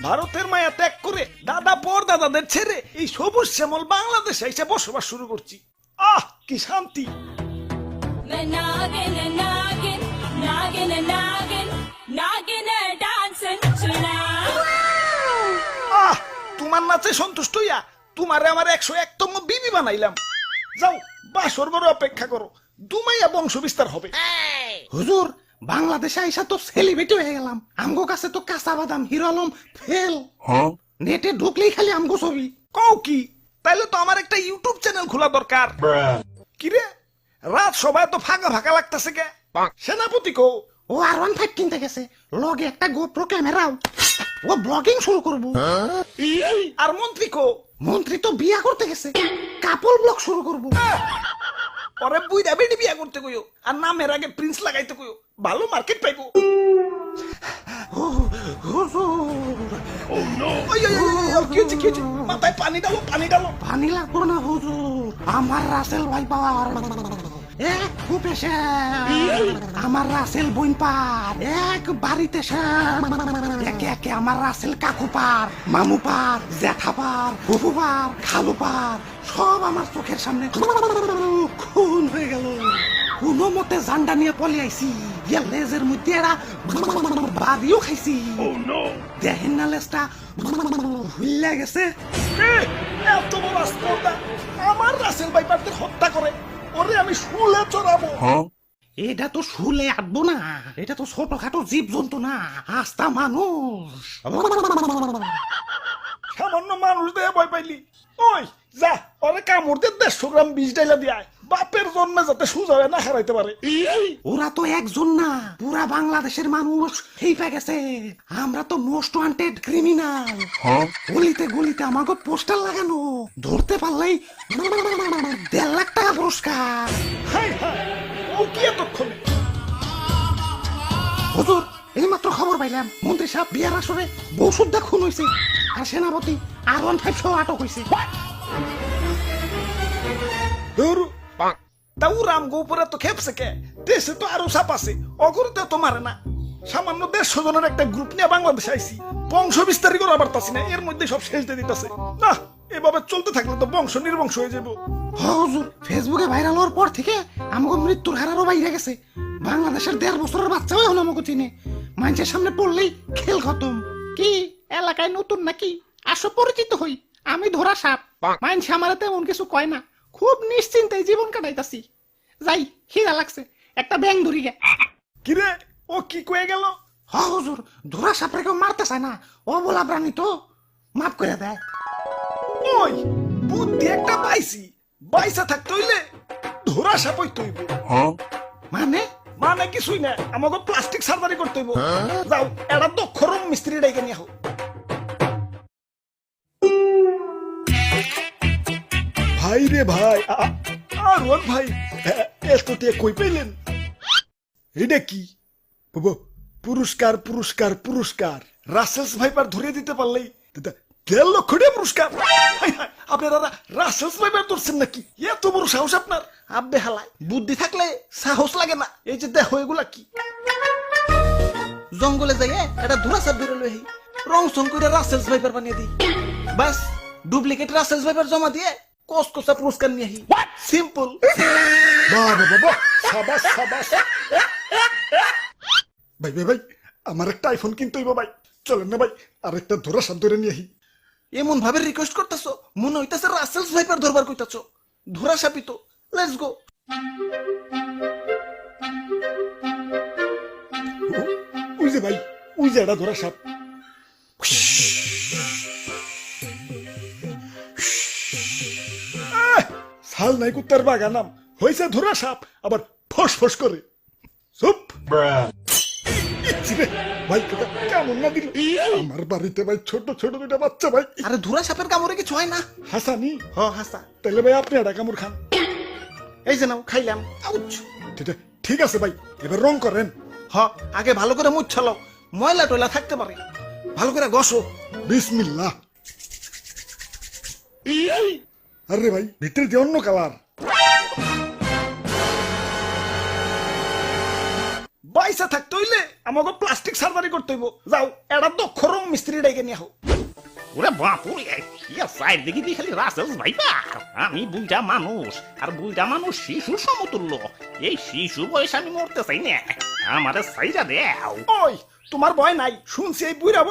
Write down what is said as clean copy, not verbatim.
ভারতের মায়া ত্যাগ করে দাদা পর দাদাদের ছেড়ে এই সবুজ শ্যামল বাংলাদেশে এসে বসবাস শুরু করছি। আহ কি শান্তি। मैं नागिन नागिन नागिन नागिन नागिन डांस चला আহ তোমার নাচে সন্তুষ্ট হইয়া তোমারে আমার 101তম বিবি বানাইলাম। যাও বাসর ঘরে অপেক্ষা করো, দুমাইয়া বংশ বিস্তার হবে। হুজুর বাংলাদেশে আইসা তো সেলিব্রিটি হয়ে গেলাম। আমগো কাছে তো কাঁচা বাদাম হিরো আলম ফেল। নেটে ঢুকলেই খালি আমগো ছবি। কও কি? তাইলে তো আমার একটা ইউটিউব চ্যানেল খোলা দরকার। কিরে রাত সবাই তো ফাঁকা ফাঁকা লাগতেছে কে? সেনাপতি কো? ও R15 কিনতে গেছে, লগে একটা গোপ্রো ক্যামেরাও। ও ব্লগিং শুরু করব। আর মন্ত্রী কো? মন্ত্রী তো বিয়া করতে গেছে, কাপল ব্লগ শুরু করব। পরে বুইরা বেডি বিয়া করতে কইও, আর নামের আগে প্রিন্স লাগাইতে কইও, ভালো মার্কেট পাইবো। হুজুর ওই, ওই, ওই, ওই, কি হয়েছে, কি হয়েছে? মাথায় পানি ডালো, পানি ডালো। পানি লাগবো না হুজুর, আমার রাসেল ভাই পাওয়ার এক কূপে আমার রাসেল বইন পার এক বাড়িতে একে একে আমার রাসেল কাকু পার, মামু পার, জ্যাঠা পার, ফুফু পার, খালু পার, সব আমার চোখের সামনে খুন হয়ে গেল। কোনো মতে জান্ডা নিয়ে পলে আইছি, লেজের মধ্যে এরা বাড়িও খাইছি। দেখেন না লেজটা হুইল্লা গেছে। এত বড় আস্পর্ধা আমার রাসেল ভাইপারদের হত্যা করে, ওরে আমি শুলে চড়াবো। এটা তো শুলে আটবো না, এটা তো ছোটখাটো জীব জন্তু না, আস্তা মানুষ। সামান্য মানুষ দিয়ে ভয় পাইলি? ওই যা ওরে কামড় দিয়ে 150 গ্রাম বিষ ডাইলা দিয়ে আয়, বাপের জন্মে যাতে সুজা হয়ে না হারাইতে পারে। ওরা তো একজন না, পুরা বাংলাদেশের মানুষ হেইপা গেছে। আমরা তো মোস্ট ওয়ান্টেড ক্রিমিনাল। গলিতে গলিতে আমাকে পোস্টার লাগানো, ধরতে পারলেই 1.5 লাখ টাকা পুরস্কার। হাই হাই, ও কি এতক্ষণে? হুজুর এই মাত্র খবর পাইলাম, মন্ত্রী সাহেব বিয়ার আসরে বউ সুদ্ধা খুন হয়েছে, আর সেনাপতি R15 সহ আটক হয়েছে। ধরু তাও রামগো উপরে তো খেপছে কে? দেশে তো আরো সাপ আছে, অগরতে তো মারে না। সামান্য 150 জনের একটা গ্রুপ নিয়ে বাংলাদেশে আইছি, বংশ বিস্তারই করা পারতাছি না, এর মধ্যে সব শেষ দিয়ে দিতেছে। না এভাবে চলতে থাকলে তো বংশ নির্বংশ হয়ে যাবো। হুজুর ফেসবুকে ভাইরাল হওয়ার পর থেকে আমাকে মৃত্যুর হারারও বাইরে গেছে। বাংলাদেশের 1.5 বছরের বাচ্চাও এখন আমাকে চিনে, মানুষের সামনে পড়লেই খেল খতম। কি এলাকায় নতুন নাকি? আসো পরিচিত হই, আমি ধরা সাপ। মানুষ আমার তেমন কিছু কয় না, খুব নিশ্চিন্তে জীবন কাটাইতাছি। যাই খিদা লাগছে, একটা ব্যাং ধরি গে। কিরে ও কি কয়ে গেল? হুজুর ধরা সাপরে কেউ মারতে চায় না, ও বলা প্রাণী তো মাফ করে দেয়। ওই বুদ্ধি একটা পাইছি, বাইসা থাকতে হইলে ধরা সাপ হইতে হইব। মানে মানে কিছুই না, আমাকে প্লাস্টিক সার্জারি করতে হইব। যাও এটা দক্ষ রং মিস্ত্রি ডেকে নিয়ে আহো। ভাই রে ভাই, আর ওর ভাই এত টিয়া কই পাইলেন? এটা কি বাবা? পুরস্কার পুরস্কার পুরস্কার, রাসেলস ভাইপার ধরে দিতে পারলেই 1.5 লক্ষ টাকা পুরস্কার। হাই হাই, আপনারা রাসেলস ভাইপার ধরছেন নাকি? এত বড় সাহস আপনার? আব্বে হালায়, বুদ্ধি থাকলে সাহস লাগে না। এই যে দেখো এগুলা কি? জঙ্গলে যাইয়ে এটা ধরা সাপ ধরে লই, রং সং করে রাসেলস ভাইপার বানিয়ে দিই। বাস ডুপ্লিকেট রাসেলস ভাইপার জমা দিয়ে কসকসা পুরস্কার নিয়ে আহি। সিম্পল। বাহ বাহ বাহ, সাবাস সাবাস। ভাই ভাই ভাই, আমার একটা আইফোন কিনতে হইব ভাই, চলেন না ভাই আরেকটা ধরা সাপ ধরে নিয়ে আহি। এমন ভাবে রিকোয়েস্ট করতেছো মনে হইতাছে রাসেলস ভাইপার ধরবার কইতাছো। ধরা সাপই তো, লেটস গো। ওই যে ভাই, ওই যে এটা ধরা সাপ। সাল নাই কুত্তার বাগানাম হয়েছে ধরা সাপ, আবার ফস ফস করে। চুপ ভাই, কেমন না দিল আমার বাড়িতে ভাই, ছোট ছোট দুটা বাচ্চা ভাই। আরে ধরা সাপের কামড়ে কিছু হয় না। হাসানি? হ হাসা। তাহলে ভাই আপনি একটা কামড় খান। এই যে নাও, খাইলাম। আউচ। ঠিক আছে ভাই, এবার রং করেন। হ আগে ভালো করে মুছালো, ময়লা টয়লা থাকতে পারে, ভালো করে ঘষো। বিসমিল্লাহ। আরে ভাই ভিতরে দিয়ে অন্য কালার। বাইসা থাকতে হইলে আমাকে প্লাস্টিক সার্জারি করতে হইব যাও এটা দক্ষ রং মিস্ত্রি ডেকে নিয়ে আহো ওরে বাপুরে ইয়া সাইড দেখি দি খালি রাসেলস ভাইবা আমি বুইটা মানুষ আর বুইটা মানুষ শিশুর সমতুল্য এই শিশু বয়স আমি মরতে চাই না আমারে সাইজা দেও ওই তোমার ভয় নাই শুনছি এই বুড়া